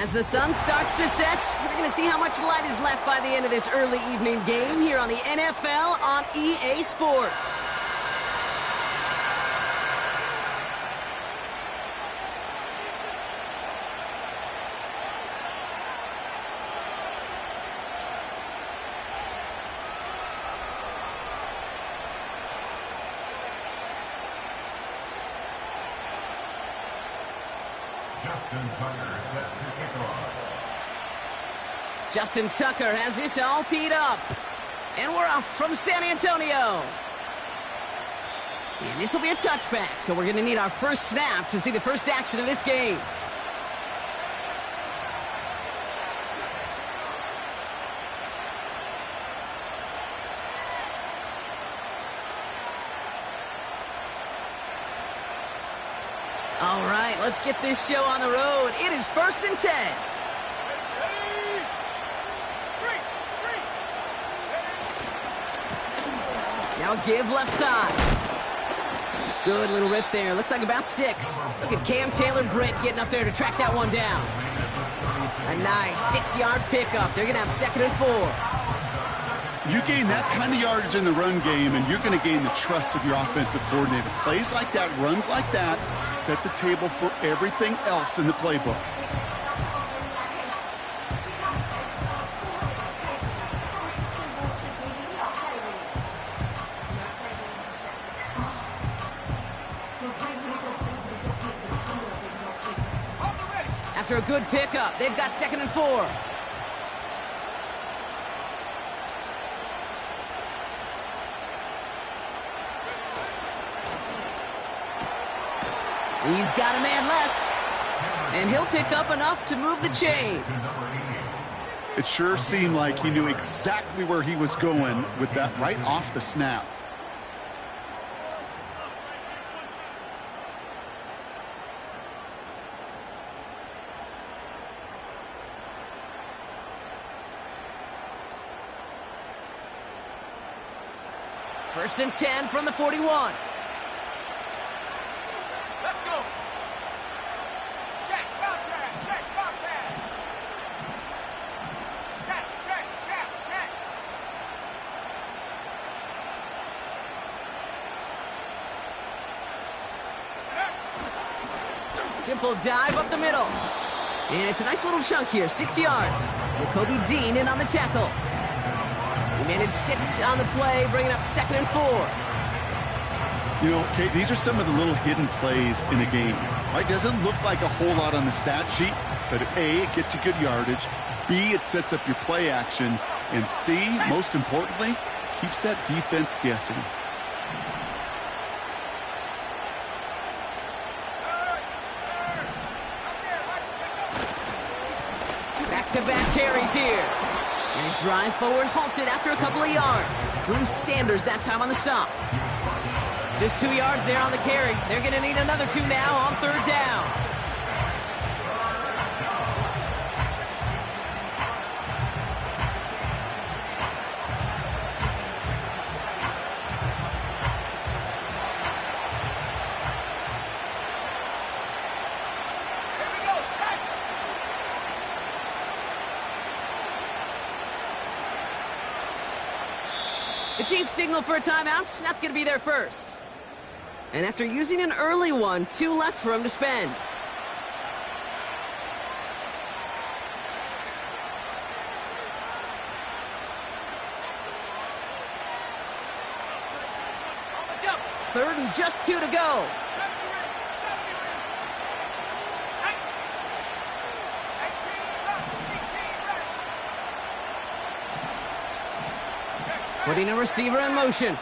As the sun starts to set, we're going to see how much light is left by the end of this early evening game here on the NFL on EA Sports. Justin Tucker has this all teed up. And we're off from San Antonio. And this will be a touchback, so we're going to need our first snap to see the first action of this game. All right, let's get this show on the road. It is 1st and 10. Now give left side. Good little rip there. Looks like about 6. Look at Cam Taylor-Britt getting up there to track that one down. A nice 6-yard pickup. They're going to have 2nd and 4. You gain that kind of yardage in the run game, and you're going to gain the trust of your offensive coordinator. Plays like that, runs like that, set the table for everything else in the playbook. After a good pickup, they've got 2nd and 4. He's got a man left, and he'll pick up enough to move the chains. It sure seemed like he knew exactly where he was going with that right off the snap. First and 10 from the 41. Let's go. Check, Bobcat. Check, Bobcat. Check, check, check, check. Simple dive up the middle. And it's a nice little chunk here, 6 yards. Kobe Dean in on the tackle. He managed 6 on the play, bringing up 2nd and 4. You know, Kate, these are some of the little hidden plays in a game. Right? Doesn't look like a whole lot on the stat sheet, but A, it gets you good yardage. B, it sets up your play action. And C, most importantly, keeps that defense guessing. Back-to-back carries here. And his drive forward halted after a couple of yards. Drew Sanders that time on the stop. Just 2 yards there on the carry. They're going to need another 2 now on 3rd down. The Chiefs signal for a timeout. That's going to be their first. And after using an early one, 2 left for him to spend. Third and just 2 to go. Putting a receiver in motion.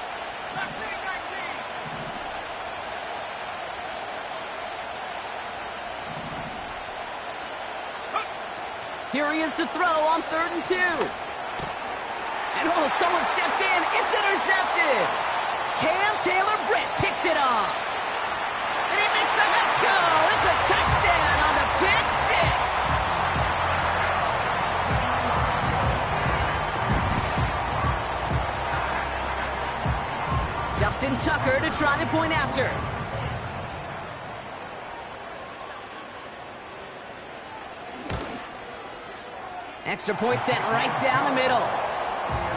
Here he is to throw on 3rd and 2. And oh, someone stepped in. It's intercepted. Cam Taylor-Britt picks it off. And he makes the Mets go. It's a touchdown on the pick 6. Justin Tucker to try the point after. Extra point sent right down the middle.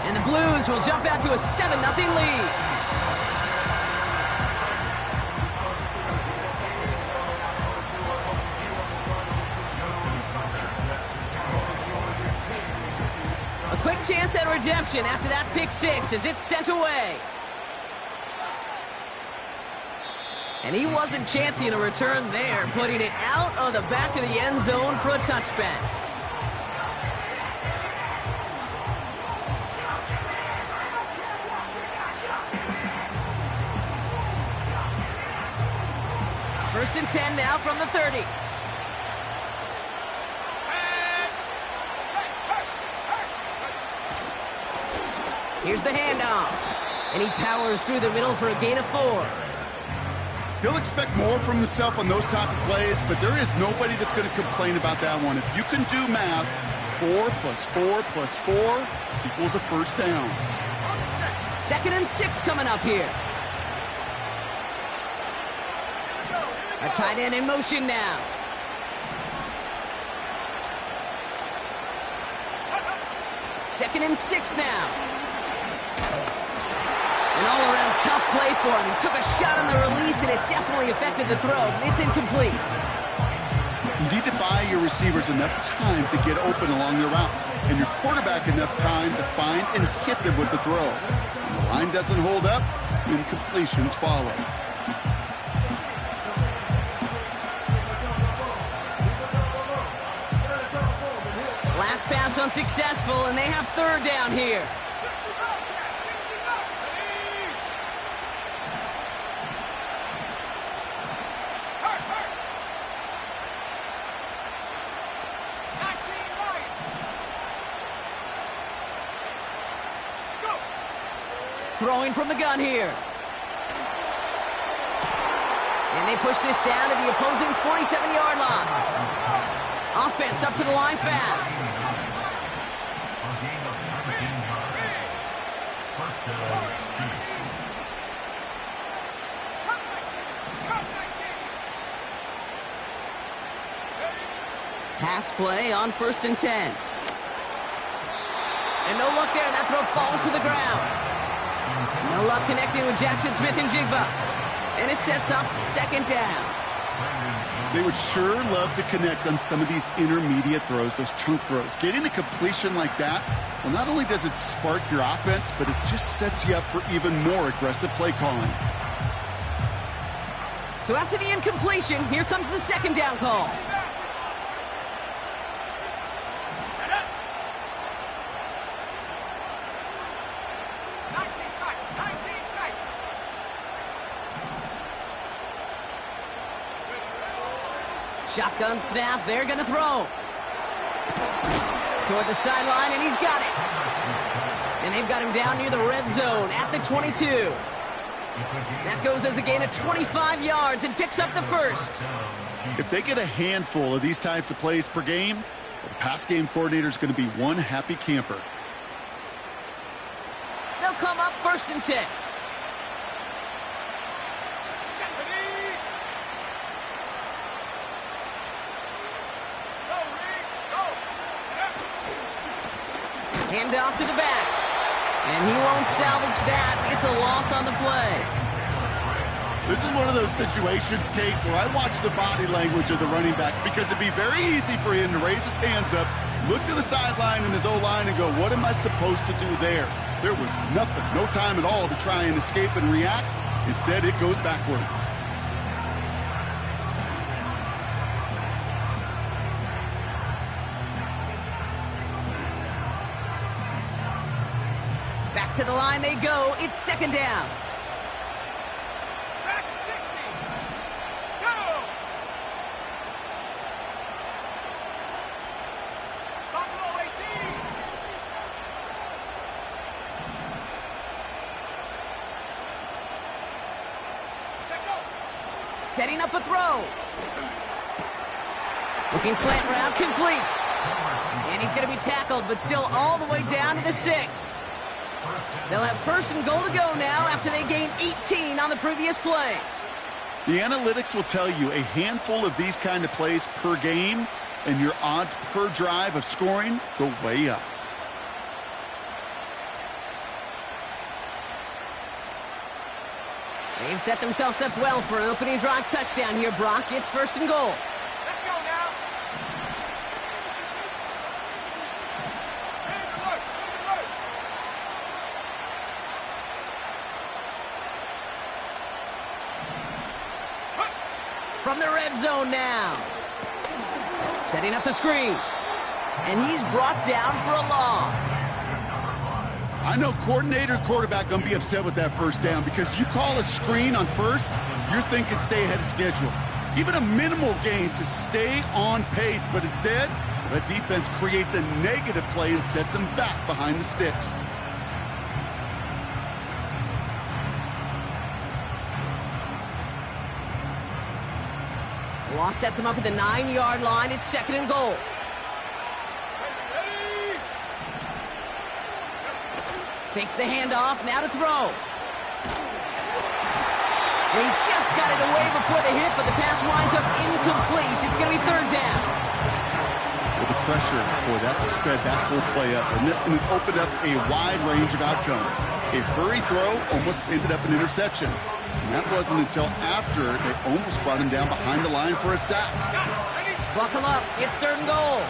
And the Blues will jump out to a 7-0 lead. A quick chance at redemption after that pick six as it's sent away. And he wasn't chancing a return there, putting it out of the back of the end zone for a touchback. First and 10 now from the 30. Here's the handoff. And he powers through the middle for a gain of 4. He'll expect more from himself on those type of plays, but there is nobody that's going to complain about that one. If you can do math, 4 plus 4 plus 4 equals a first down. 2nd and 6 coming up here. A tight end in motion now. Second and 6 now. An all-around tough play for him. He took a shot on the release, and it definitely affected the throw. It's incomplete. You need to buy your receivers enough time to get open along their routes, and your quarterback enough time to find and hit them with the throw. When the line doesn't hold up, incompletions follow. Last pass unsuccessful, and they have 3rd down here. Throwing from the gun here. And they push this down to the opposing 47-yard line. Offense up to the line fast. Pass play on 1st and 10. And no luck there. That throw falls to the ground. No luck connecting with Jackson Smith and Jigba. And it sets up 2nd down. They would sure love to connect on some of these intermediate throws, those chunk throws. Getting a completion like that, well, not only does it spark your offense, but it just sets you up for even more aggressive play calling. So after the incompletion, here comes the 2nd down call. Shotgun snap, they're going to throw. Toward the sideline, and he's got it. And they've got him down near the red zone at the 22. That goes as a gain of 25 yards and picks up the 1st. If they get a handful of these types of plays per game, the pass game coordinator is going to be one happy camper. They'll come up 1st and 10. Hand off to the back. And he won't salvage that. It's a loss on the play. This is one of those situations, Kate, where I watch the body language of the running back because it'd be very easy for him to raise his hands up, look to the sideline in his O-line and go, what am I supposed to do there? There was nothing, no time at all to try and escape and react. Instead, it goes backwards. Back to the line they go. It's 2nd down. Back 60. Go. Buffalo 18. Check go. Setting up a throw. Looking slant route, complete. And he's going to be tackled, but still all the way down to the 6. They'll have 1st and goal to go now after they gain 18 on the previous play. The analytics will tell you a handful of these kind of plays per game and your odds per drive of scoring go way up. They've set themselves up well for an opening drive touchdown here, Brock. It's 1st and goal. Let's go now. Hey, good work. Good work. From the red zone now. Setting up the screen. And he's brought down for a loss. I know coordinator and quarterback going to be upset with that first down because you call a screen on first, you're thinking stay ahead of schedule. Even a minimal gain to stay on pace, but instead, the defense creates a negative play and sets them back behind the sticks. The loss sets him up at the 9-yard line. It's 2nd and goal. Fakes the handoff, now to throw. They just got it away before the hit, but the pass winds up incomplete. It's going to be 3rd down. With the pressure, boy, that sped that whole play up, and it opened up a wide range of outcomes. A hurry throw almost ended up an interception. And that wasn't until after they almost brought him down behind the line for a sack. Buckle up, it's 3rd and goal.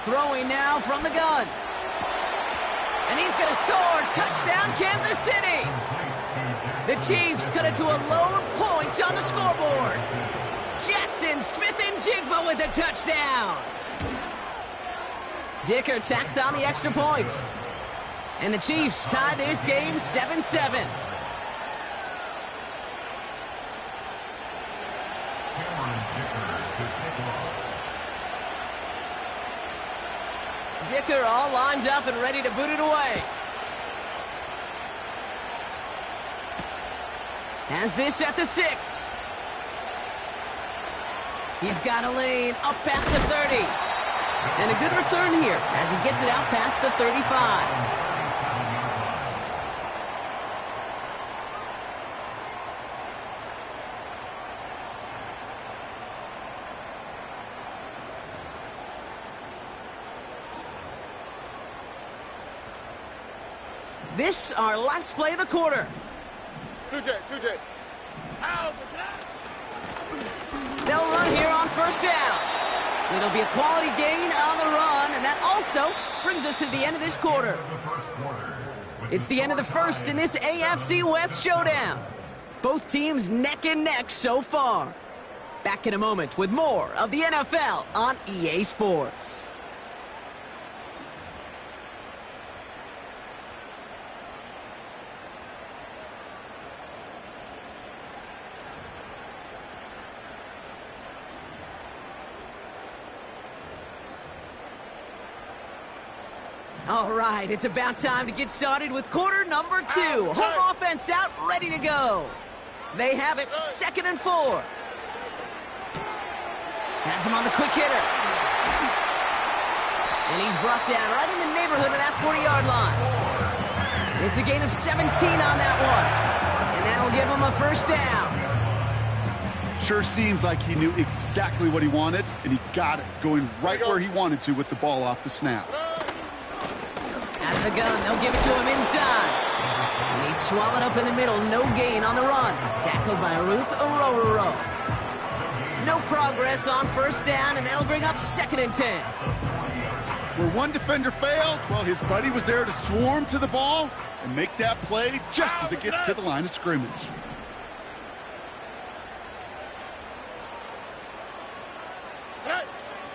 Throwing now from the gun. And he's going to score. Touchdown, Kansas City. The Chiefs cut it to a lone point on the scoreboard. Jackson Smith-Njigba with a touchdown. Dicker tacks on the extra point. And the Chiefs tie this game 7-7. Dicker all lined up and ready to boot it away. Has this at the 6. He's got a lane up past the 30. And a good return here as he gets it out past the 35. This, our last play of the quarter. 2J. Out. They'll run here on 1st down. It'll be a quality gain on the run, and that also brings us to the end of this quarter. It's the end of the first in this AFC West showdown. Both teams neck and neck so far. Back in a moment with more of the NFL on EA Sports. All right, it's about time to get started with quarter number 2. Home offense out, ready to go. They have it, 2nd and 4. Has him on the quick hitter. And he's brought down right in the neighborhood of that 40-yard line. It's a gain of 17 on that one. And that'll give him a 1st down. Sure seems like he knew exactly what he wanted, and he got it, going right where he wanted to with the ball off the snap. Out of the gun, they'll give it to him inside. And he's swallowed up in the middle, no gain on the run. Tackled by Ruth Orororo. No progress on 1st down, and that'll bring up 2nd and 10. Where one defender failed, well, his buddy was there to swarm to the ball and make that play just as it gets to the line of scrimmage.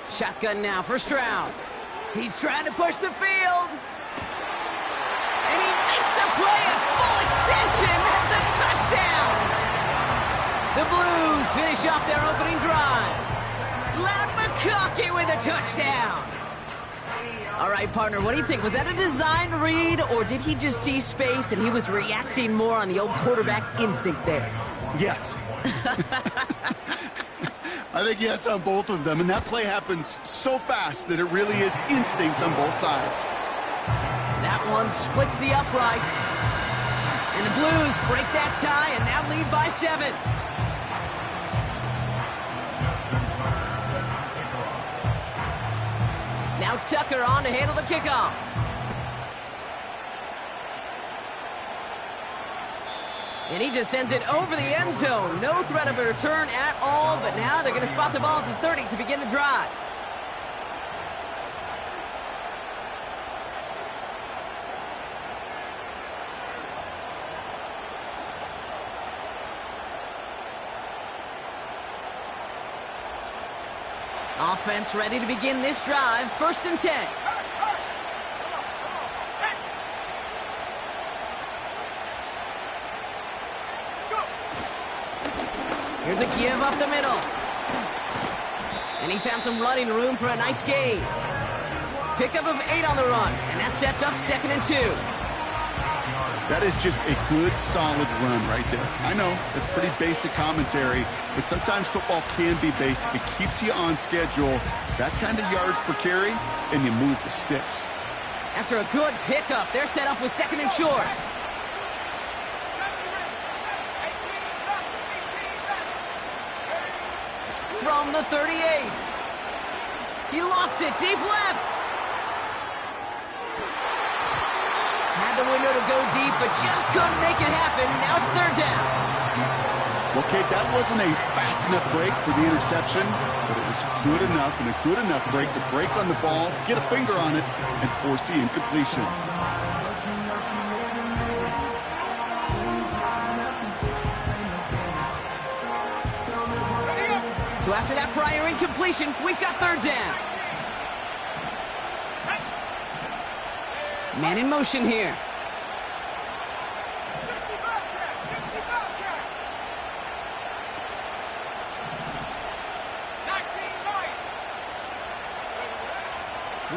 Shotgun now, 1st round. He's trying to push the field. And he makes the play at full extension. That's a touchdown. The Blues finish off their opening drive. Loud McConkey with a touchdown. All right, partner, what do you think? Was that a design read, or did he just see space and he was reacting more on the old quarterback instinct there? Yes. I think yes on both of them, and that play happens so fast that it really is instincts on both sides. That one splits the uprights. And the Blues break that tie and now lead by 7. Now Tucker on to handle the kickoff. And he just sends it over the end zone. No threat of a return at all, but now they're going to spot the ball at the 30 to begin the drive. Offense ready to begin this drive. 1st and 10. Here's a give up the middle. And he found some running room for a nice gain. Pickup of 8 on the run, and that sets up 2nd and 2. That is just a good, solid run right there. I know, it's pretty basic commentary, but sometimes football can be basic. It keeps you on schedule, that kind of yards per carry, and you move the sticks. After a good pickup, they're set up with 2nd and short. From the 38. He lofts it deep left. Had the window to go deep, but just couldn't make it happen. Now it's 3rd down. Well, Kate, that wasn't a fast enough break for the interception, but it was good enough and a good enough break to break on the ball, get a finger on it, and force the incompletion. So after that prior incompletion, we've got 3rd down. Man in motion here.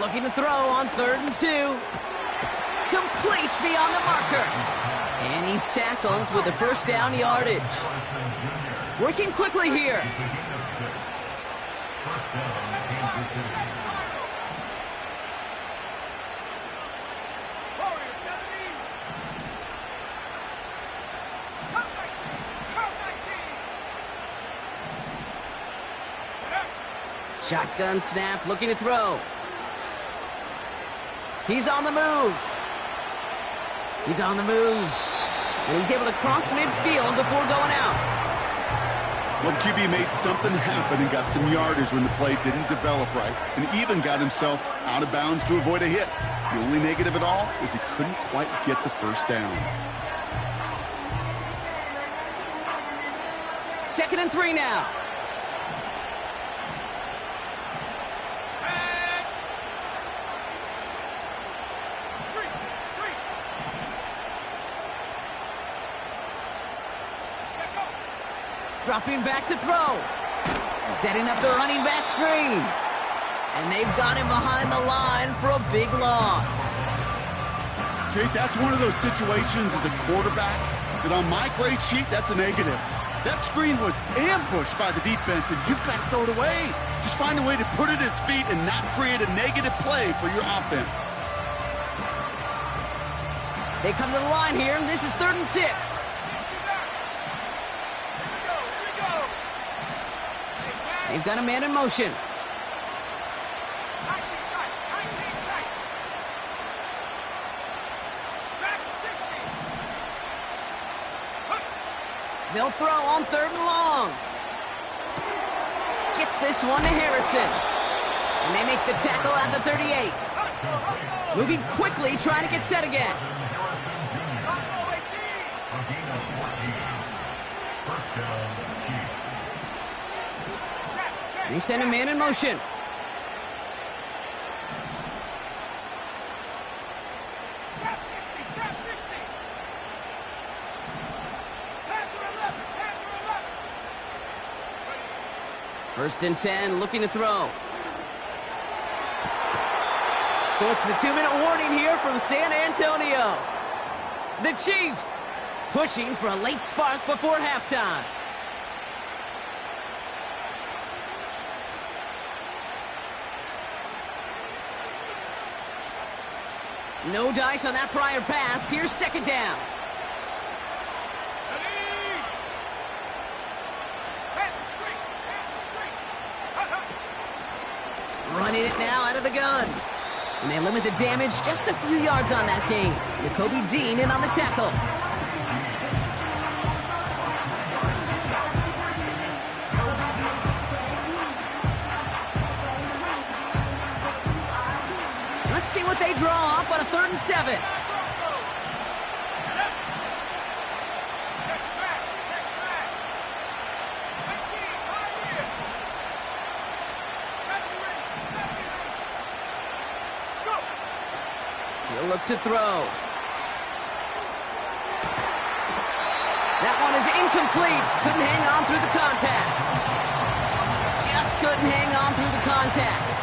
Looking to throw on 3rd and 2. Complete beyond the marker. And he's tackled with the 1st down yardage. Working quickly here. Shotgun snap, looking to throw. He's on the move. He's on the move. And he's able to cross midfield before going out. Well, the QB made something happen and got some yardage when the play didn't develop right, and even got himself out of bounds to avoid a hit. The only negative at all is he couldn't quite get the 1st down. 2nd and 3 now. Dropping back to throw. Setting up the running back screen. And they've got him behind the line for a big loss. Kate, that's one of those situations as a quarterback that on my grade sheet, that's a negative. That screen was ambushed by the defense, and you've got to throw it away. Just find a way to put it at his feet and not create a negative play for your offense. They come to the line here. This is 3rd and 6. They've got a man in motion. They'll throw on 3rd and long. Gets this one to Harrison. And they make the tackle at the 38. Moving quickly, trying to get set again. They send a man in motion. First and 10, looking to throw. So it's the 2-minute warning here from San Antonio. The Chiefs pushing for a late spark before halftime. No dice on that prior pass. Here's second down. Running it now out of the gun. And they limit the damage just a few yards on that game. Jacoby Dean in on the tackle. Let's see what they draw up on a 3rd and 7. He'll look to throw. That one is incomplete. Couldn't hang on through the contact. Just couldn't hang on through the contact.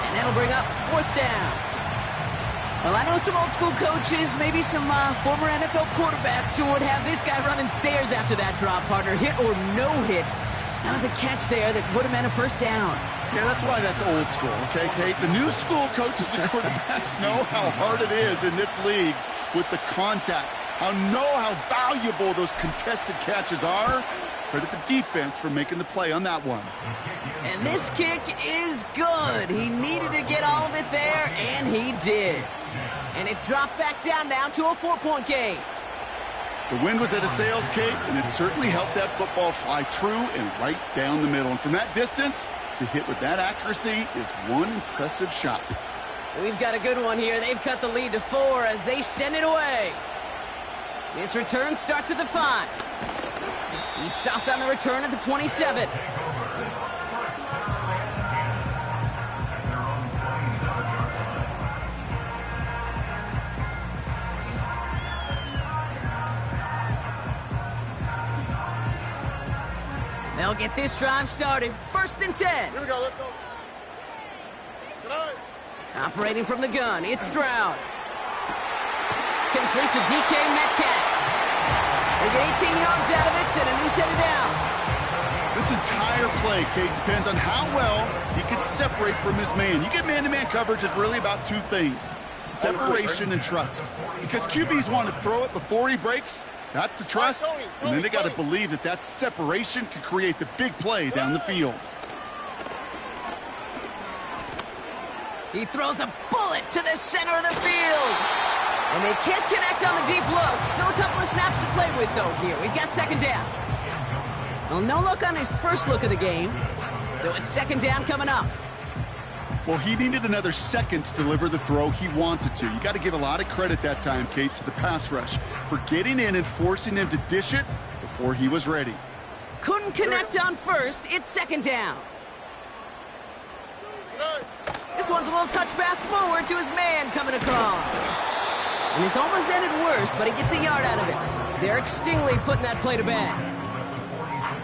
And that'll bring up 4th down. Well, I know some old school coaches, maybe some former NFL quarterbacks who would have this guy running stairs after that drop, partner. Hit or no hit. That was a catch there that would have meant a 1st down. Yeah, that's why that's old school, okay, Kate? The new school coaches and quarterbacks know how hard it is in this league with the contact. Know how valuable those contested catches are. Credit the defense for making the play on that one. And this kick is good. He needed to get all of it there, and he did. And it's dropped back down now to a 4-point game. The wind was at a sails, Kate, and it certainly helped that football fly true and right down the middle. And from that distance, to hit with that accuracy is one impressive shot. We've got a good one here. They've cut the lead to 4 as they send it away. This return starts at the 5. He stopped on the return at the 27. They'll get this drive started. 1st and 10. Here we go, let's go. Tonight. Operating from the gun, it's Stroud. Completes a DK Metcalf. They get 18 yards out of it and a new set of downs. This entire play, Kate, depends on how well he can separate from his man. You get man-to-man coverage, it's really about 2 things. Separation and trust. Because QBs want to throw it before he breaks. That's the trust. And then they got to believe that that separation can create the big play down the field. He throws a bullet to the center of the field. And they can't connect on the deep look. Still a couple of snaps to play with, though, here. We've got 2nd down. Well, no look on his first look of the game. So it's 2nd down coming up. Well, he needed another second to deliver the throw he wanted to. You got to give a lot of credit that time, Kate, to the pass rush for getting in and forcing him to dish it before he was ready. Couldn't connect on first. It's 2nd down. This one's a little touch pass forward to his man coming across. And this almost ended worse, but he gets a yard out of it. Derek Stingley putting that play to bed.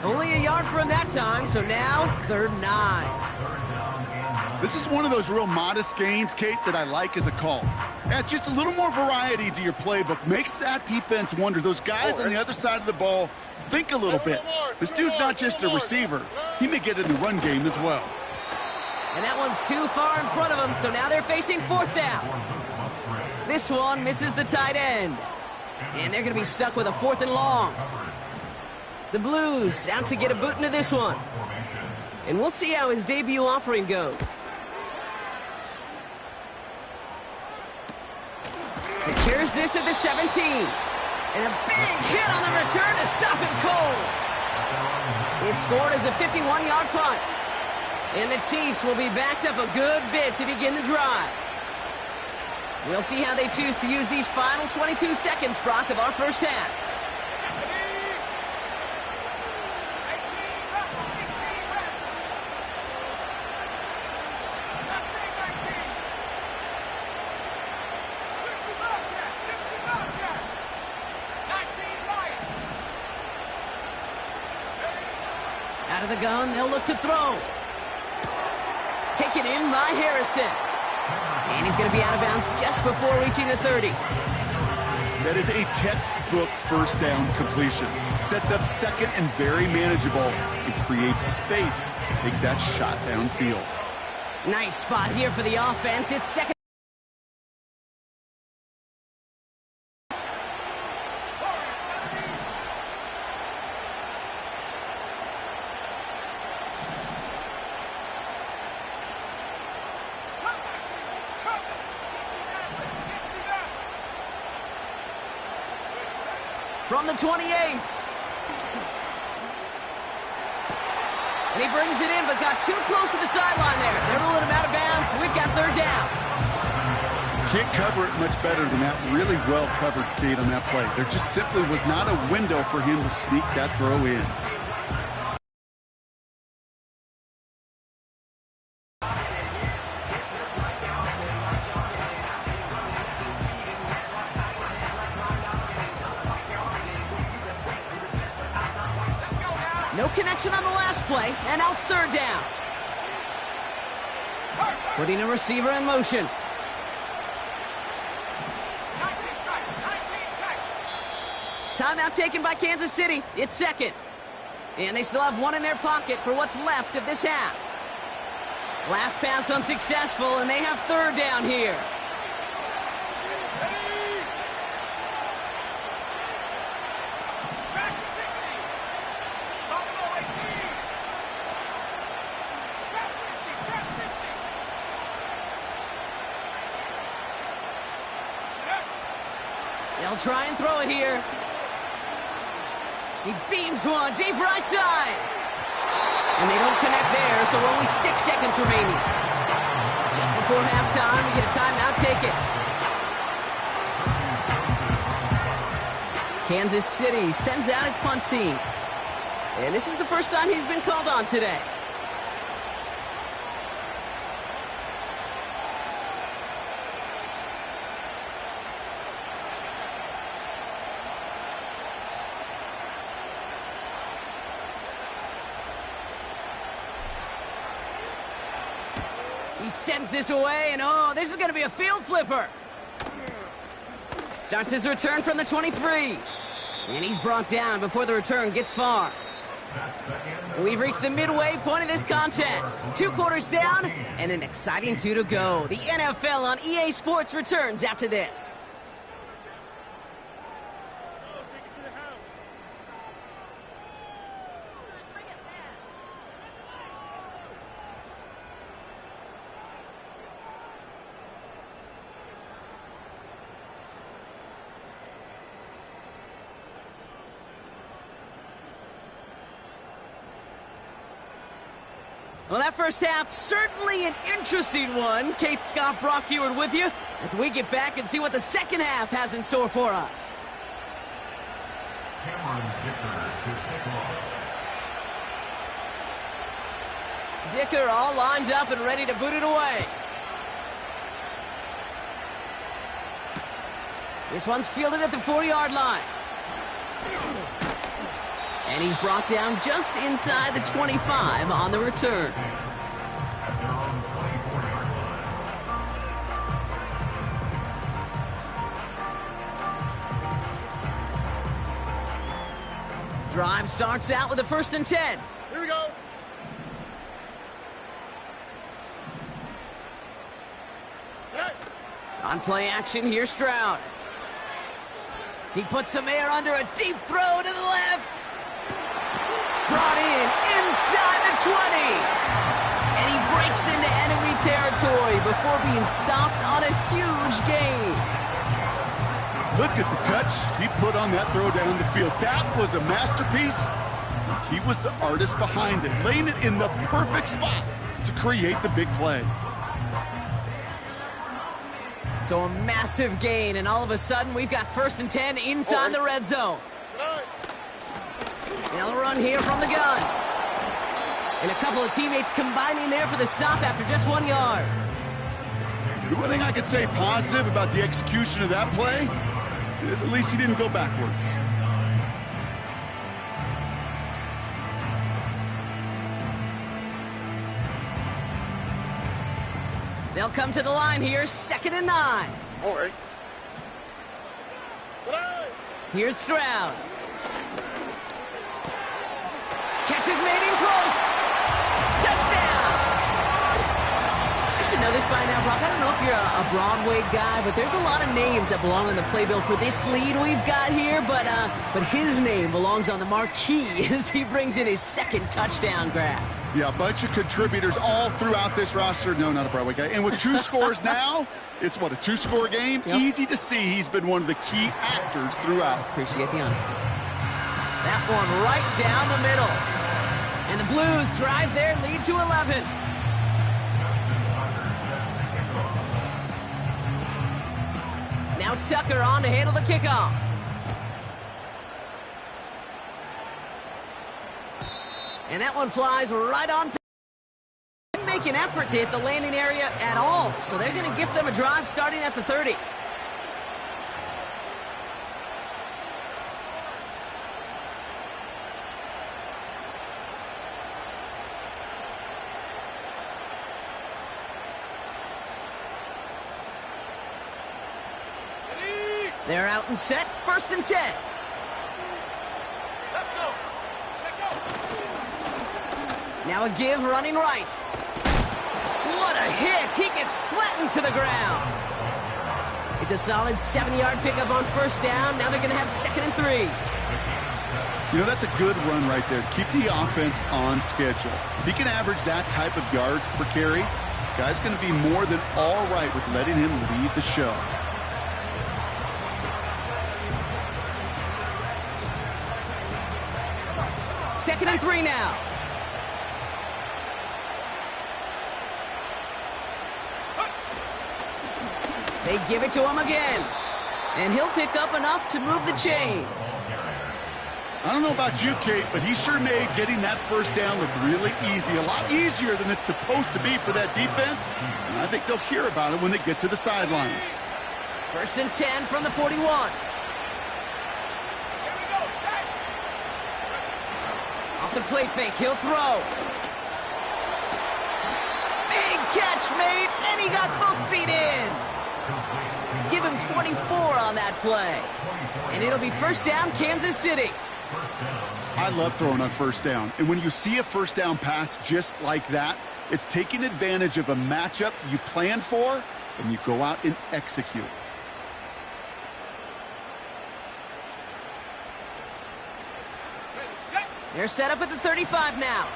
Only a yard for him that time, so now 3rd and 9. This is one of those real modest gains, Kate, that I like as a call. Yeah, it's just a little more variety to your playbook. Makes that defense wonder. Those guys on the other side of the ball think a little bit. This dude's not just a receiver. He may get in the run game as well. And that one's too far in front of him, so now they're facing 4th down. This one misses the tight end. And they're going to be stuck with a 4th and long. The Blues out to get a boot into this one. And we'll see how his debut offering goes. Secures this at the 17. And a big hit on the return to stop him cold. It's scored as a 51-yard punt. And the Chiefs will be backed up a good bit to begin the drive. We'll see how they choose to use these final 22 seconds, Brock, of our first half. Out of the gun, they'll look to throw. Taken in by Harrison. And he's going to be out of bounds just before reaching the 30. That is a textbook first down completion. Sets up second and very manageable and creates space to take that shot downfield. Nice spot here for the offense. It's second. From the 28. And he brings it in, but got too close to the sideline there. They're ruling him out of bounds. We've got third down. Can't cover it much better than that. Really well covered, Kate, on that play. There just simply was not a window for him to sneak that throw in. No connection on the last play, and now it's third down. Putting a receiver in motion. Timeout taken by Kansas City. It's second. And they still have one in their pocket for what's left of this half. Last pass unsuccessful, and they have third down here. They'll try and throw it here. He beams one deep right side. And they don't connect there, so only 6 seconds remaining. Just before halftime, we get a timeout taken. Kansas City sends out its punt team. And this is the first time he's been called on today. He sends this away, and oh, this is going to be a field flipper. Starts his return from the 23. And he's brought down before the return gets far. We've reached the midway point of this contest. 2 quarters down, and an exciting 2 to go. The NFL on EA Sports returns after this. Well, that first half, certainly an interesting one. Kate, Scott, Brock Heward with you as we get back and see what the second half has in store for us. Dicker all lined up and ready to boot it away. This one's fielded at the 4-yard line. And he's brought down just inside the 25 on the return. Drive starts out with a 1st and 10. Here we go. On play action, here's Stroud. He puts some air under a deep throw to the left. Brought in inside the 20. And he breaks into enemy territory before being stopped on a huge gain. Look at the touch he put on that throw down the field. That was a masterpiece. He was the artist behind it, laying it in the perfect spot to create the big play. So a massive gain, and all of a sudden we've got 1st and 10 inside the red zone. They'll run here from the gun. And a couple of teammates combining there for the stop after just 1 yard. The one thing I could say positive about the execution of that play is at least he didn't go backwards. They'll come to the line here, 2nd and 9. All right. Here's Stroud. Catch is made in close. Touchdown. I should know this by now, Brock. I don't know if you're a Broadway guy, but there's a lot of names that belong on the playbill for this lead we've got here. But his name belongs on the marquee as he brings in his 2nd touchdown grab. Yeah, a bunch of contributors all throughout this roster. No, not a Broadway guy. And with 2 scores now, it's what, a 2-score game? Yep. Easy to see he's been one of the key actors throughout. Appreciate the honesty. That one right down the middle. And the Blues drive their lead to 11. Now Tucker on to handle the kickoff. And that one flies right on. Didn't make an effort to hit the landing area at all, so they're going to give them a drive starting at the 30. They're out and set, 1st and 10. Let's go. Let's go. Now a give running right. What a hit! He gets flattened to the ground. It's a solid 70-yard pickup on 1st down. Now they're going to have 2nd and 3. You know, that's a good run right there. Keep the offense on schedule. If he can average that type of yards per carry, this guy's going to be more than all right with letting him lead the show. 2nd and 3 now. They give it to him again. And he'll pick up enough to move the chains. I don't know about you, Kate, but he sure made getting that 1st down look really easy. A lot easier than it's supposed to be for that defense. And I think they'll hear about it when they get to the sidelines. 1st and 10 from the 41. Off the play fake, he'll throw. Big catch made, and he got both feet in. Give him 24 on that play. And it'll be 1st down, Kansas City. I love throwing on 1st down. And when you see a 1st down pass just like that, it's taking advantage of a matchup you planned for, and you go out and execute. They're set up at the 35 now.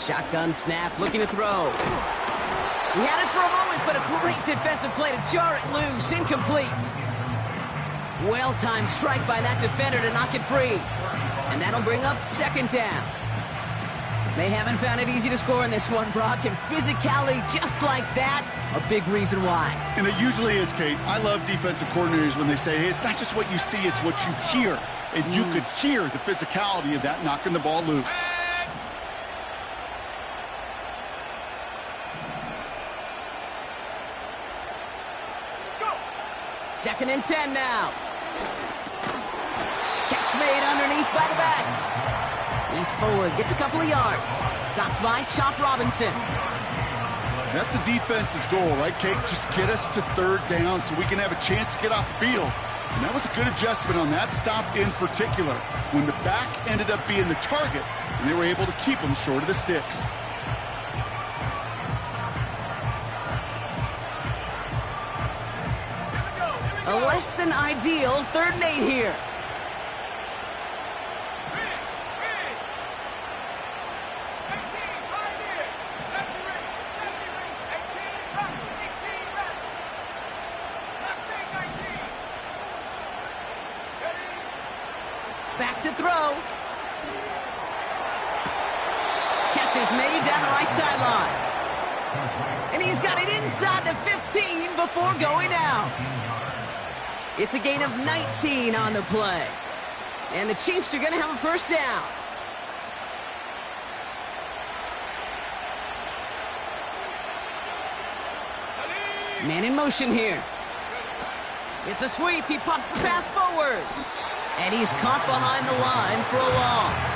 Shotgun snap, looking to throw. He had it for a moment, but a great defensive play to jar it loose. Incomplete. Well-timed strike by that defender to knock it free. And that'll bring up 2nd down. They haven't found it easy to score in this one, Brock, and physicality just like that, a big reason why. And it usually is, Kate. I love defensive coordinators when they say, hey, it's not just what you see, it's what you hear. And you could hear the physicality of that knocking the ball loose. Second and 10 now. Catch made underneath by the back. He's forward, gets a couple of yards. Stops by Chop Robinson. That's a defense's goal, right, Kate? Just get us to 3rd down so we can have a chance to get off the field. And that was a good adjustment on that stop in particular, when the back ended up being the target, and they were able to keep him short of the sticks. A less than ideal 3rd and 8 here. Back to throw. Catch is made down the right sideline. And he's got it inside the 15 before going out. It's a gain of 19 on the play. And the Chiefs are going to have a 1st down. Man in motion here. It's a sweep. He pops the pass forward. And he's caught behind the line for a loss.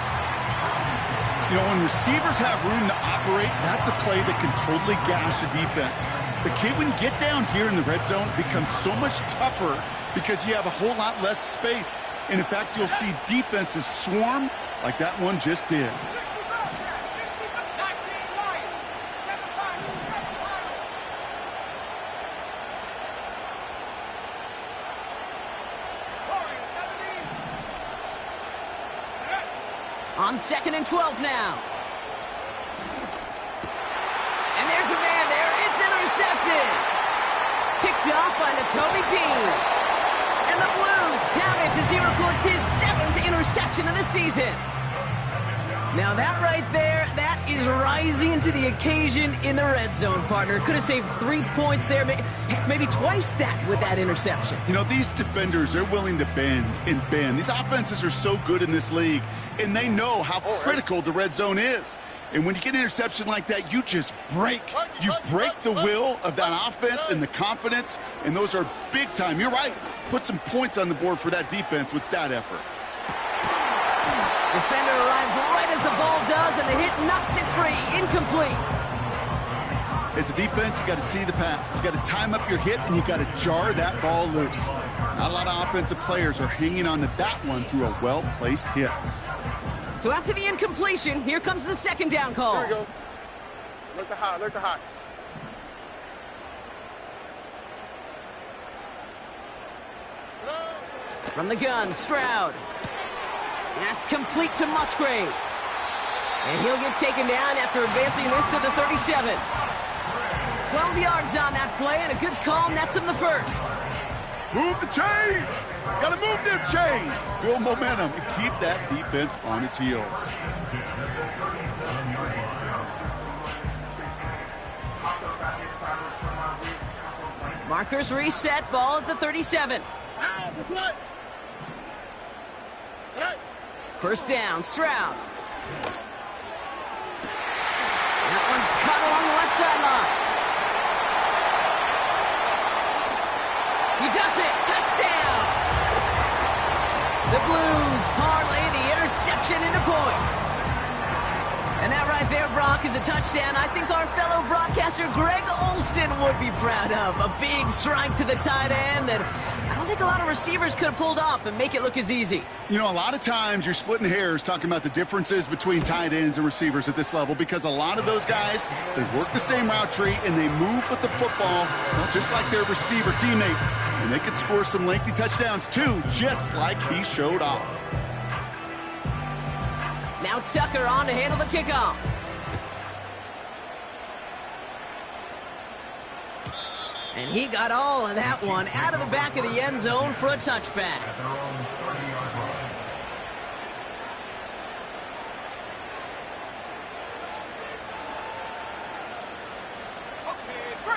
You know, when receivers have room to operate, that's a play that can totally gash a defense. The kid, when you get down here in the red zone, becomes so much tougher because you have a whole lot less space. And in fact, you'll see defenses swarm like that one just did. On 2nd and 12 now. And there's a man there. It's intercepted. Picked off by Nakobe Dean. And the Blues have it as he records his 7th interception of the season. Now that right there, that is rising to the occasion in the red zone, partner. Could have saved 3 points there, heck, maybe twice that with that interception. You know, these defenders, they're willing to bend and bend. These offenses are so good in this league, and they know how critical the red zone is. And when you get an interception like that, you just break. You break the will of that offense and the confidence, and those are big time. You're right. Put some points on the board for that defense with that effort. Defender arrives right as the ball does, and the hit knocks it free. Incomplete. As a defense, you got to see the pass. You got to time up your hit, and you got to jar that ball loose. Not a lot of offensive players are hanging on to that one through a well-placed hit. So after the incompletion, here comes the 2nd down call. Here we go. Look to high, look to high. From the gun, Stroud. That's complete to Musgrave. And he'll get taken down after advancing this to the 37. 12 yards on that play, and a good call nets him the first. Move the chains! Gotta move them chains! Build momentum and keep that defense on its heels. Markers reset, ball at the 37. First down, Stroud. That one's cut along the left sideline. He does it. Touchdown. The Blues parlay the interception into points. And that right there, Brock, is a touchdown I think our fellow broadcaster Greg Olsen would be proud of. A big strike to the tight end that I don't think a lot of receivers could have pulled off and make it look as easy. You know, a lot of times you're splitting hairs talking about the differences between tight ends and receivers at this level because a lot of those guys, they work the same route tree and they move with the football, well, just like their receiver teammates. And they can score some lengthy touchdowns too, just like he showed off. Now Tucker on to handle the kickoff. And he got all of that one out of the back of the end zone for a touchback.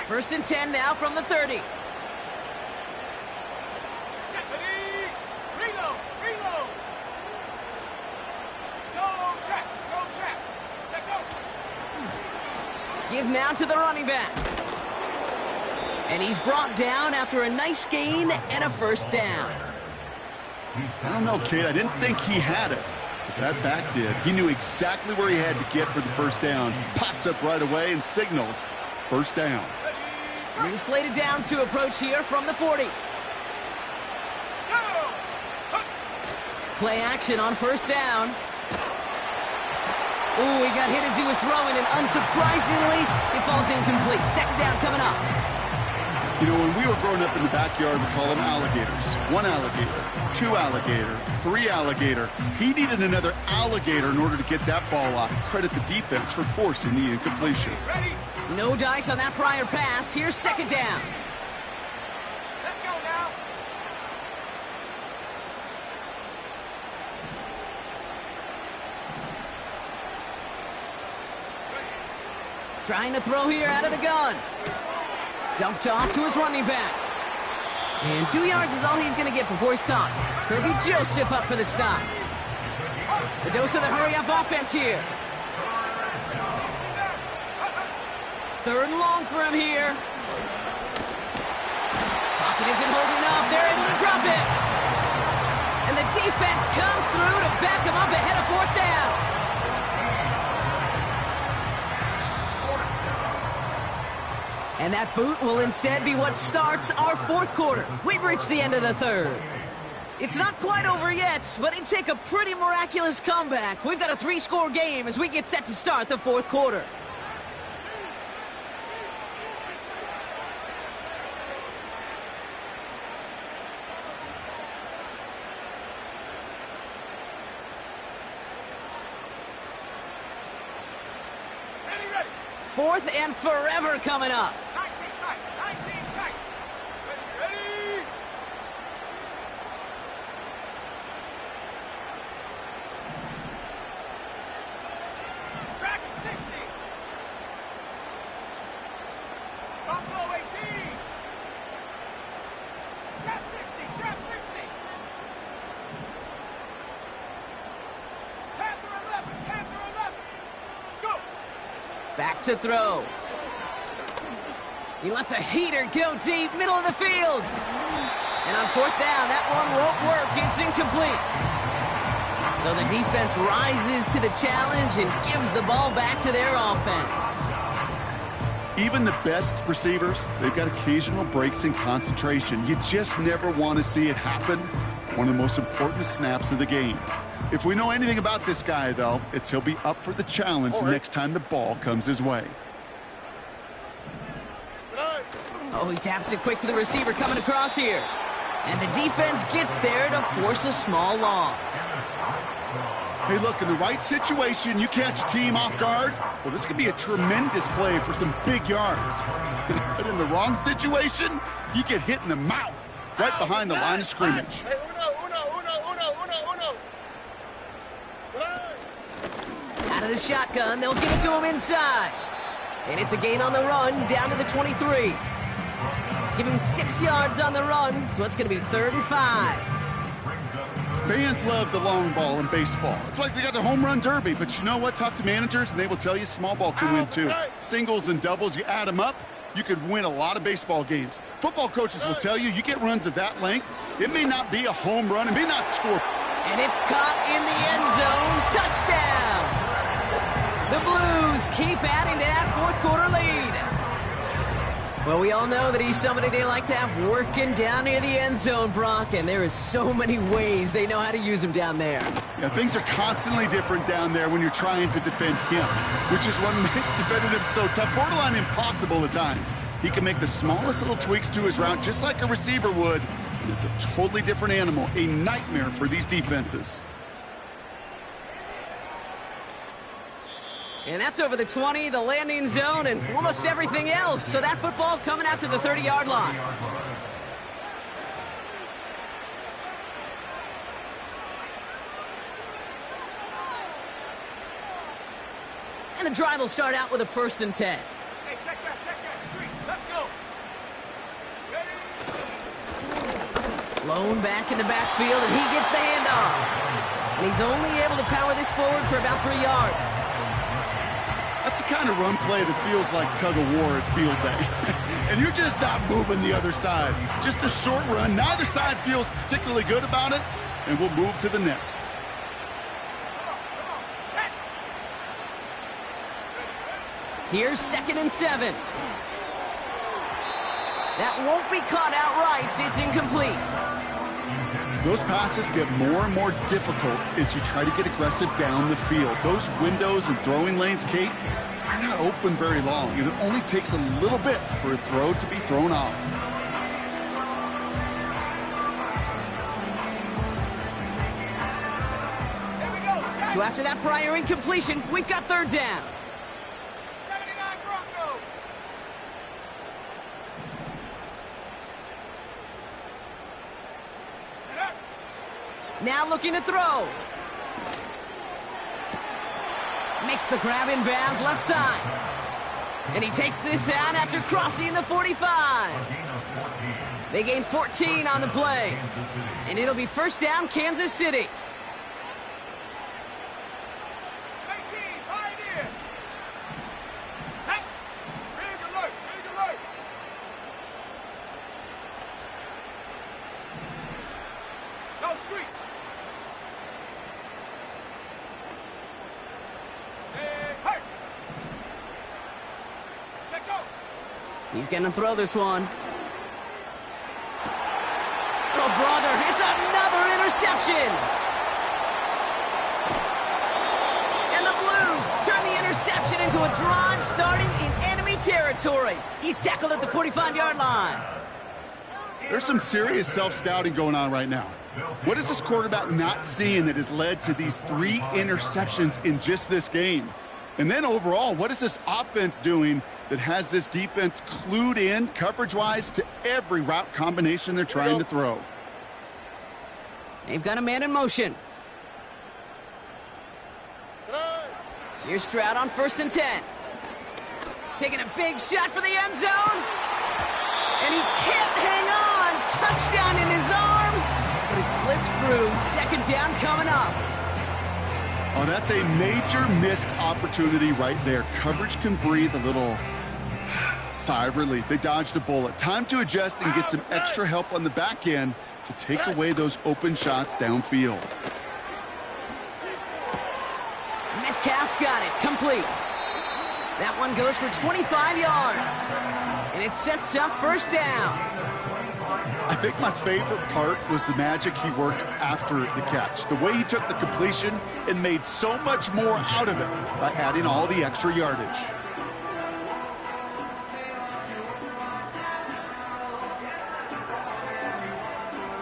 First and 10 now from the 30. Give now to the running back. And he's brought down after a nice gain and a first down. I don't know, kid. I didn't think he had it. But that back did. He knew exactly where he had to get for the first down. Pops up right away and signals first down. New slated downs to approach here from the 40. Play action on first down. Ooh, he got hit as he was throwing, and unsurprisingly, it falls incomplete. Second down coming up. You know, when we were growing up in the backyard, we call them alligators. 1 alligator, 2 alligator, 3 alligator. He needed another alligator in order to get that ball off. Credit the defense for forcing the incompletion. No dice on that prior pass. Here's second down. Let's go now. Trying to throw here out of the gun. Dumped off to his running back. And 2 yards is all he's going to get before he's caught. Kirby Joseph up for the stop. The dose of the hurry-up offense here. Third and long for him here. Pocket isn't holding up. There defense comes through to back him up ahead of fourth down. And that boot will instead be what starts our fourth quarter. We've reached the end of the third. It's not quite over yet, but it'd take a pretty miraculous comeback. We've got a 3-score game as we get set to start the fourth quarter. Fourth and forever coming up. 19 tight. 19 tight. Ready. Track 60. Buffalo 18. Trap 60. Trap 60. Panther 11. Panther 11. Go. Back to throw. He lets a heater go deep, middle of the field. And on fourth down, that one won't work. It's incomplete. So the defense rises to the challenge and gives the ball back to their offense. Even the best receivers, they've got occasional breaks in concentration. You just never want to see it happen. One of the most important snaps of the game. If we know anything about this guy, though, it's he'll be up for the challenge the next time the ball comes his way. Oh, he taps it quick to the receiver coming across here. And the defense gets there to force a small loss. Hey, look, in the right situation, you catch a team off guard. Well, this could be a tremendous play for some big yards. But in the wrong situation, you get hit in the mouth right behind the line of scrimmage. Out of the shotgun, they'll give it to him inside. And it's a gain on the run, down to the 23. Give him 6 yards on the run, so it's going to be 3rd and 5. Fans love the long ball in baseball. It's like they got the home run derby, but you know what? Talk to managers, and they will tell you small ball can win too. Singles and doubles, you add them up, you could win a lot of baseball games. Football coaches will tell you, you get runs of that length, it may not be a home run, it may not score. And it's caught in the end zone. Touchdown! The Blues keep adding to that fourth quarter lead. Well, we all know that he's somebody they like to have working down near the end zone, Brock, and there is so many ways they know how to use him down there. Yeah, things are constantly different down there when you're trying to defend him, which is what makes defending him so tough, borderline impossible at times. He can make the smallest little tweaks to his route just like a receiver would. It's a totally different animal, a nightmare for these defenses. And that's over the 20, the landing zone, and almost everything else. So that football coming out to the 30-yard line. And the drive will start out with a 1st and 10. Hey, check that. Street. Let's go. Ready. Lone back in the backfield, and he gets the handoff. And he's only able to power this forward for about 3 yards. That's the kind of run play that feels like tug-of-war at field day. And you're just not moving the other side. Just a short run. Neither side feels particularly good about it, and we'll move to the next. Here's 2nd and 7. That won't be caught outright. It's incomplete. Those passes get more and more difficult as you try to get aggressive down the field. Those windows and throwing lanes, Kate, are not open very long, and it only takes a little bit for a throw to be thrown off. So after that prior incompletion, we've got 3rd down. 79 Bronco. Now looking to throw. Makes the grab in bounds left side. And he takes this out after crossing the 45. They gain 14 on the play. And it'll be 1st down, Kansas City. 18, Pioneer. Set. Big alert. Go Street. He's going to throw this one. Oh, brother, it's another interception. And the Blues turn the interception into a drive starting in enemy territory. He's tackled at the 45-yard line. There's some serious self-scouting going on right now. What is this quarterback not seeing that has led to these 3 interceptions in just this game? And then overall, what is this offense doing that has this defense clued in coverage-wise to every route combination they're trying to throw? They've got a man in motion. Here's Stroud on 1st and 10. Taking a big shot for the end zone. And he can't hang on. Touchdown in his arms. But it slips through. 2nd down coming up. Oh, that's a major missed opportunity right there. Coverage can breathe a little sigh of relief. They dodged a bullet. Time to adjust and get some extra help on the back end to take away those open shots downfield. Metcalf's got it. Complete. That one goes for 25 yards. And it sets up 1st down. I think my favorite part was the magic he worked after the catch. The way he took the completion and made so much more out of it by adding all the extra yardage.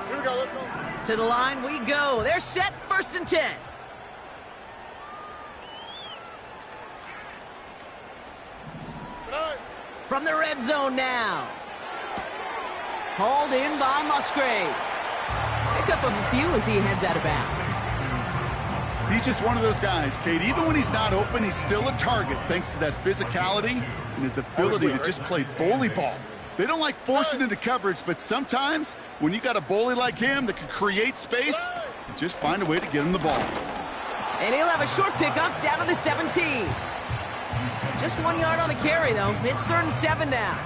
Here we go, let's go. To the line we go. They're set. 1st and 10. From the red zone now. Hauled in by Musgrave. Pick up a few as he heads out of bounds. He's just one of those guys, Kate. Even when he's not open, he's still a target thanks to that physicality and his ability to just play bully ball. They don't like forcing into coverage, but sometimes when you got a bully like him that can create space, you just find a way to get him the ball. And he'll have a short pickup down to the 17. Just 1 yard on the carry, though. It's 3rd and 7 now.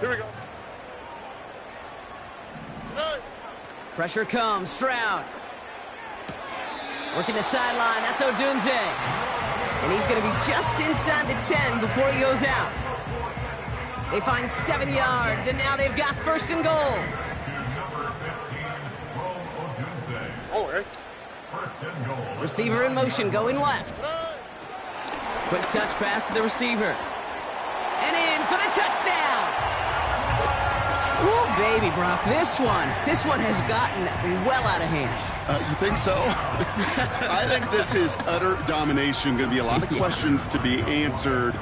Here we go. Pressure comes. Stroud. Working the sideline. That's Odunze. And he's going to be just inside the 10 before he goes out. They find 7 yards, and now they've got 1st and goal. Oh, hey. Receiver in motion, going left. Quick touch pass to the receiver. And in for the touchdown. Ooh, baby, Brock, this one has gotten well out of hand. You think so? I think this is utter domination. Going to be a lot of questions to be answered.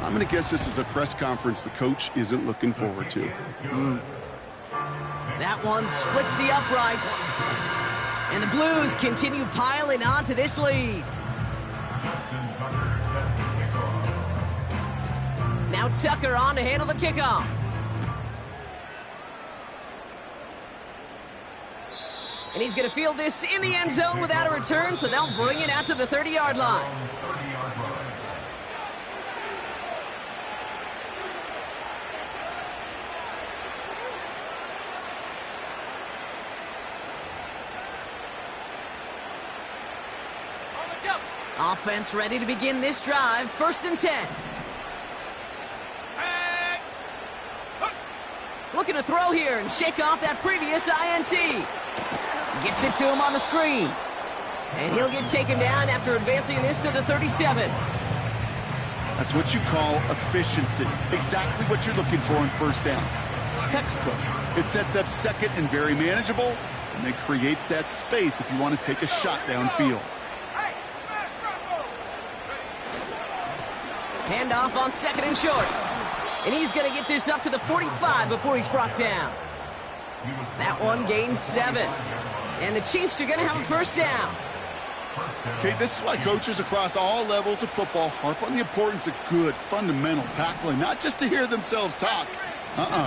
I'm going to guess this is a press conference the coach isn't looking forward to. That one splits the uprights. And the Blues continue piling onto this lead. Now Tucker on to handle the kickoff. And he's going to field this in the end zone without a return, so they'll bring it out to the 30-yard line. Offense ready to begin this drive. 1st and 10. Looking to throw here and shake off that previous INT. Gets it to him on the screen. And he'll get taken down after advancing this to the 37. That's what you call efficiency. Exactly what you're looking for in 1st down. Textbook. It sets up 2nd and very manageable, and it creates that space if you want to take a shot downfield. Handoff on 2nd and short. And he's going to get this up to the 45 before he's brought down. That one gains 7. And the Chiefs are going to have a 1st down. Okay, this is why coaches across all levels of football harp on the importance of good, fundamental tackling, not just to hear themselves talk.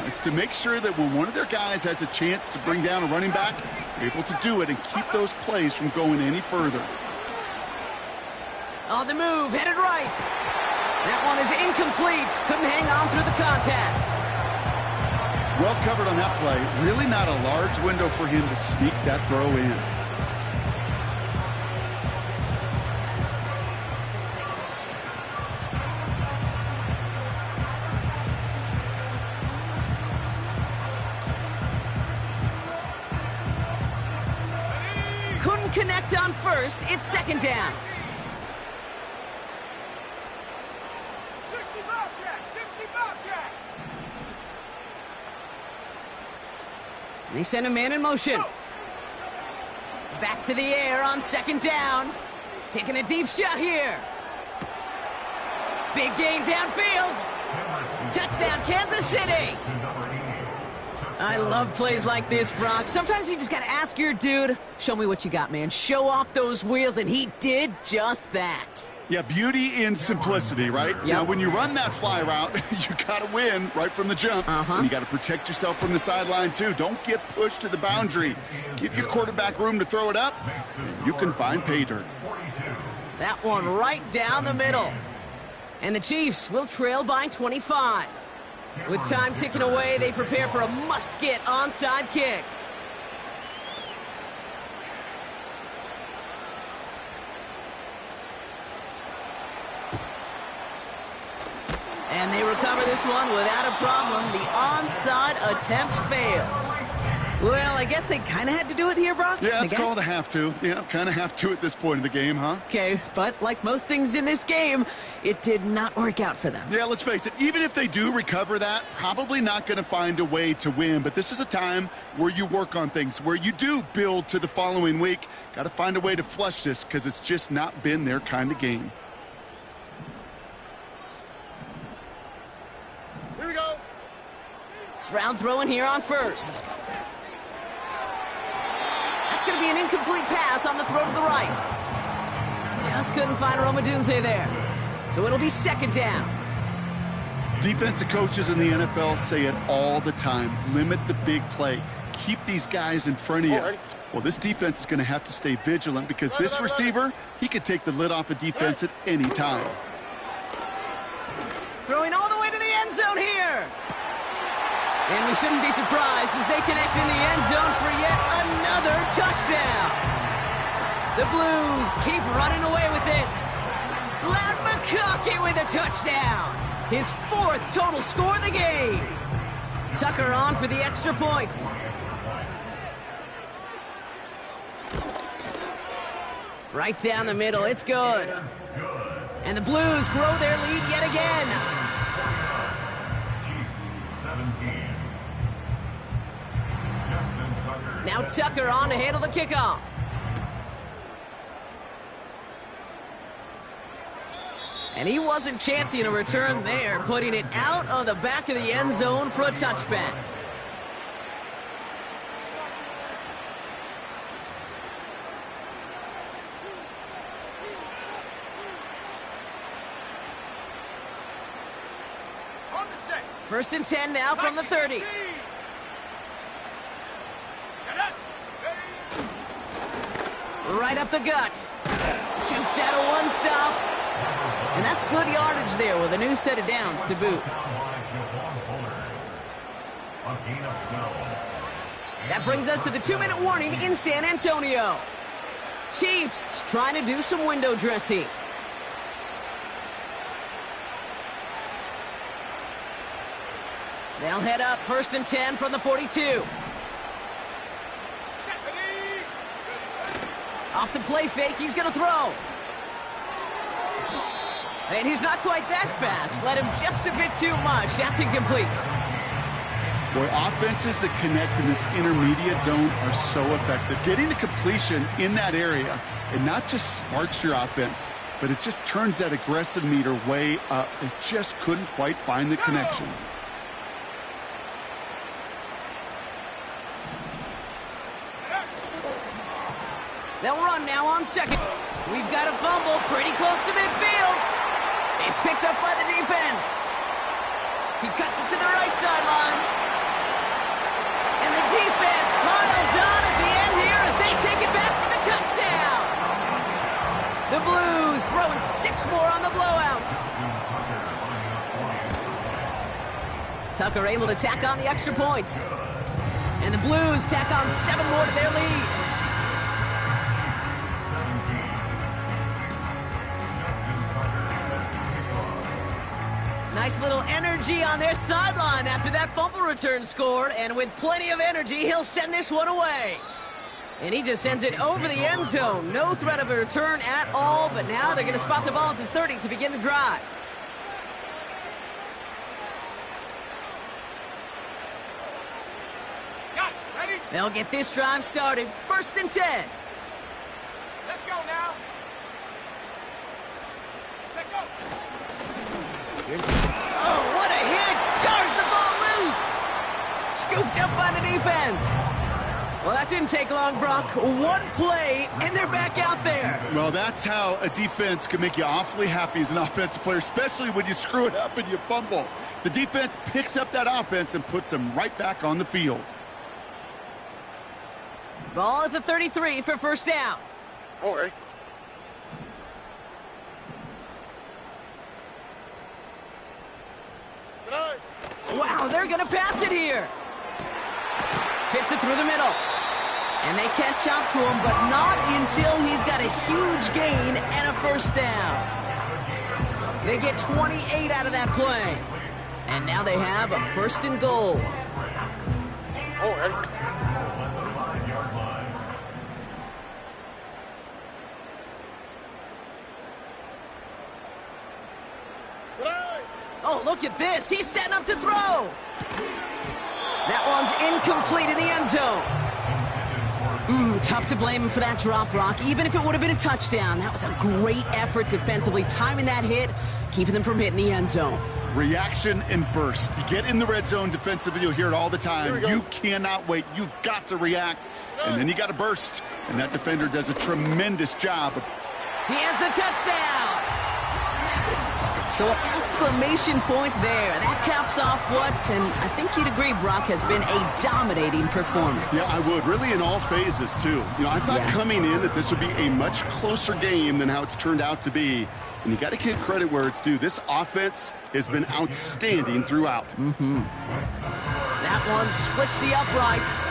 It's to make sure that when one of their guys has a chance to bring down a running back, they're able to do it and keep those plays from going any further. On the move, headed right. That one is incomplete. Couldn't hang on through the contact. Well covered on that play. Really not a large window for him to sneak that throw in. Couldn't connect on first. It's second down. 60 Bobcat! 60 Bobcat! They send a man in motion. Back to the air on second down. Taking a deep shot here. Big gain downfield. Touchdown, Kansas City. I love plays like this, Brock. Sometimes you just got to ask your dude, show me what you got, man. Show off those wheels, and he did just that. Yeah, beauty in simplicity, right? Yep. Now, when you run that fly route, you got to win right from the jump. And you got to protect yourself from the sideline, too. Don't get pushed to the boundary. Give your quarterback room to throw it up, and you can find pay dirt. That one right down the middle. And the Chiefs will trail by 25. With time ticking away, they prepare for a must-get onside kick. And they recover this one without a problem. The onside attempt fails. Well, I guess they kind of had to do it here, Brock. Yeah, it's called a have to. Yeah, kind of have to at this point in the game, huh? Okay, but like most things in this game, it did not work out for them. Yeah, let's face it, even if they do recover that, probably not going to find a way to win. But this is a time where you work on things, where you do build to the following week. Got to find a way to flush this because it's just not been their kind of game. Here we go. Stroud throwing here on first. That's going to be an incomplete pass on the throw to the right. Just couldn't find Romadunze there. So it'll be second down. Defensive coaches in the NFL say it all the time. Limit the big play. Keep these guys in front of you. Well, this defense is going to have to stay vigilant because this receiver, he could take the lid off a defense at any time. Throwing all the way to the end zone here. And we shouldn't be surprised as they connect in the end zone for yet another touchdown. The Blues keep running away with this. Loud McConkey with a touchdown. His fourth total score of the game. Tucker on for the extra point. Right down the middle, it's good. And the Blues grow their lead yet again. Now Tucker on to handle the kickoff. And he wasn't chancing a return there, putting it out of the back of the end zone for a touchback. First and 10 now from the 30. Right up the gut. Jukes out a one stop. And that's good yardage there with a new set of downs to boot. That brings us to the 2-minute warning in San Antonio. Chiefs trying to do some window dressing. They'll head up first and 10 from the 42. Off the play fake, he's going to throw. And he's not quite that fast. Let him just a bit too much. That's incomplete. Boy, offenses that connect in this intermediate zone are so effective. Getting the completion in that area, it not just sparks your offense, but it just turns that aggressive meter way up. They just couldn't quite find the connection. They'll run now on second. We've got a fumble pretty close to midfield. It's picked up by the defense. He cuts it to the right sideline. And the defense piles on at the end here as they take it back for the touchdown. The Blues throwing 6 more on the blowout. Tucker able to tack on the extra point. And the Blues tack on 7 more to their lead. Nice little energy on their sideline after that fumble return scored. And with plenty of energy, he'll send this one away. And he just sends it over the end zone. No threat of a return at all, but now they're going to spot the ball at the 30 to begin the drive. Got it. Ready? They'll get this drive started. 1st and 10. Let's go now. Let's go. Oh, what a hit! Charge the ball loose! Scooped up by the defense. Well, that didn't take long, Brock. 1 play, and they're back out there. Well, that's how a defense can make you awfully happy as an offensive player, especially when you screw it up and you fumble. The defense picks up that offense and puts them right back on the field. Ball at the 33 for 1st down. All right. Wow, they're going to pass it here. Fits it through the middle. And they catch up to him, but not until he's got a huge gain and a 1st down. They get 28 out of that play. And now they have a 1st and goal. All right. Oh, look at this. He's setting up to throw. That one's incomplete in the end zone. Tough to blame him for that drop, Brock. Even if it would have been a touchdown, that was a great effort defensively, timing that hit, keeping them from hitting the end zone. Reaction and burst. You get in the red zone defensively, you'll hear it all the time. You cannot wait. You've got to react, and then you got to burst. And that defender does a tremendous job. He has the touchdown. So an exclamation point there. That caps off what, and I think you'd agree, Brock, has been a dominating performance. Yeah, I would. Really in all phases, too. You know, I thought coming in that this would be a much closer game than how it's turned out to be. And you got to give credit where it's due. This offense has been outstanding throughout. That one splits the uprights.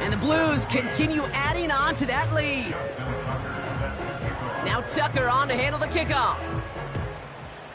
And the Blues continue adding on to that lead. Now Tucker on to handle the kickoff.